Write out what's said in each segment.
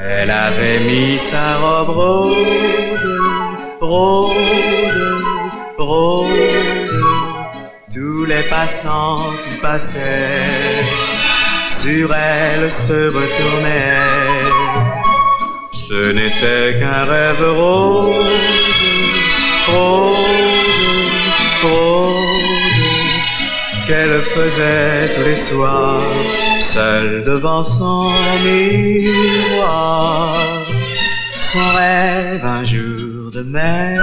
Elle avait mis sa robe rose, rose, rose. Tous les passants qui passaient sur elle se retournaient. Ce n'était qu'un rêve rose, rose, rose, qu'elle faisait tous les soirs, seule devant son miroir. Son rêve un jour de mer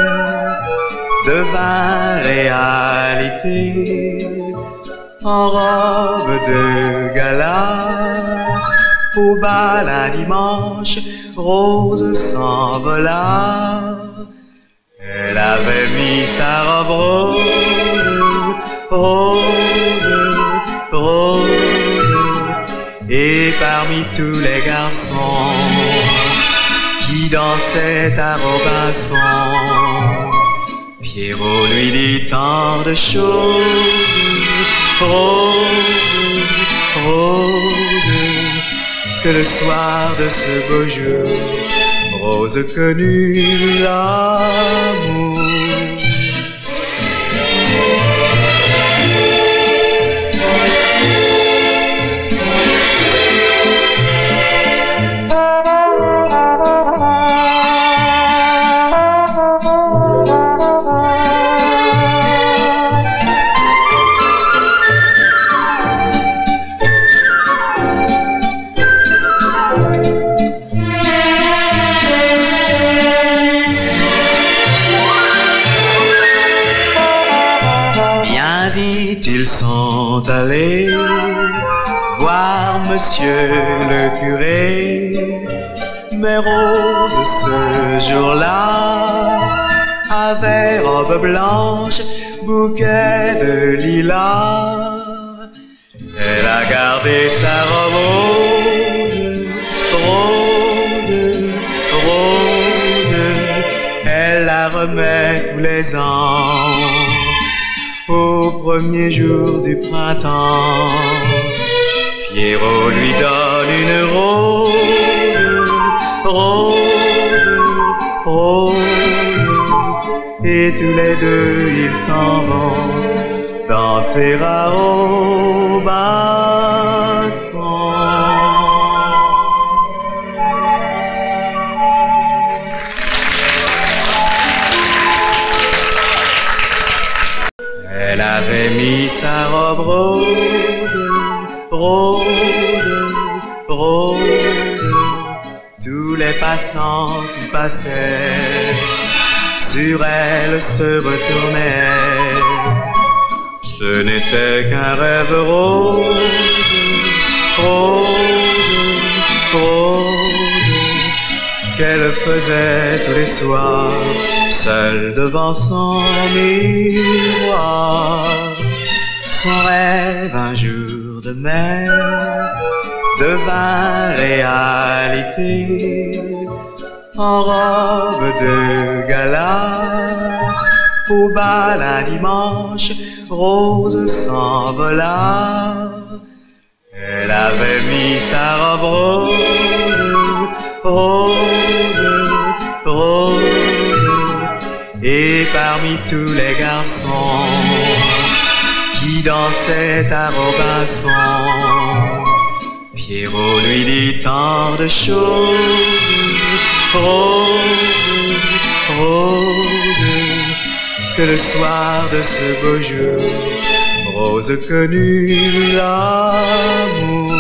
devint réalité. En robe de gala, au bal un dimanche, Rose s'envola. Elle avait mis sa robe rose, rose, rose, et parmi tous les garçons qui dansaient à Robinson, Pierrot lui dit tant de choses. Rose, rose, que le soir de ce beau jour, Rose connut l'amour. Ils sont allés voir monsieur le curé, mais Rose ce jour-là avait robe blanche, bouquet de lilas. Elle a gardé sa robe rose, rose, rose, elle la remet tous les ans. Au premier jour du printemps, Pierrot lui donne une rose, rose, rose, et tous les deux ils s'en vont danser à Robinson. Elle avait mis sa robe rose, rose, rose. Tous les passants qui passaient sur elle se retournaient. Ce n'était qu'un rêve rose, rose, rose, qu'elle faisait tous les soirs, seule devant son miroir. Son rêve un jour de mer devint réalité. En robe de gala, au bal un dimanche, Rose s'envola. Elle avait mis sa robe rose, rose, rose, et parmi tous les garçons qui dansaient à Robinson, Pierrot lui dit tant de choses. Rose, rose, que le soir de ce beau jour, Rose connut l'amour.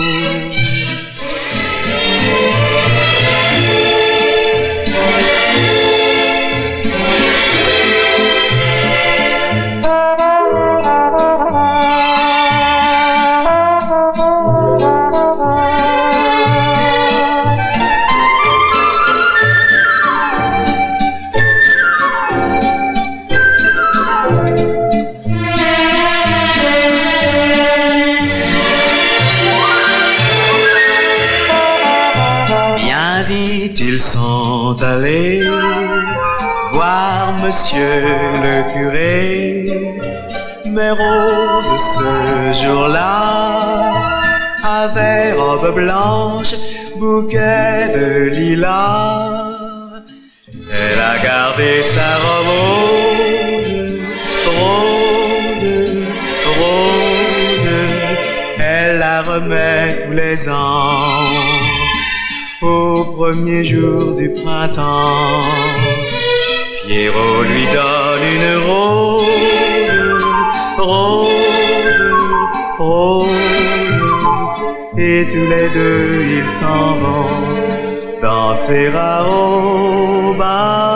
Ils sont allés voir monsieur le curé, mais Rose ce jour-là avait robe blanche, bouquet de lilas. Elle a gardé sa robe rose, rose, rose. Elle la remet tous les ans, au premier jour du printemps. Pierrot lui donne une rose, rose, rose. Et tous les deux ils s'en vont danser à Aubin.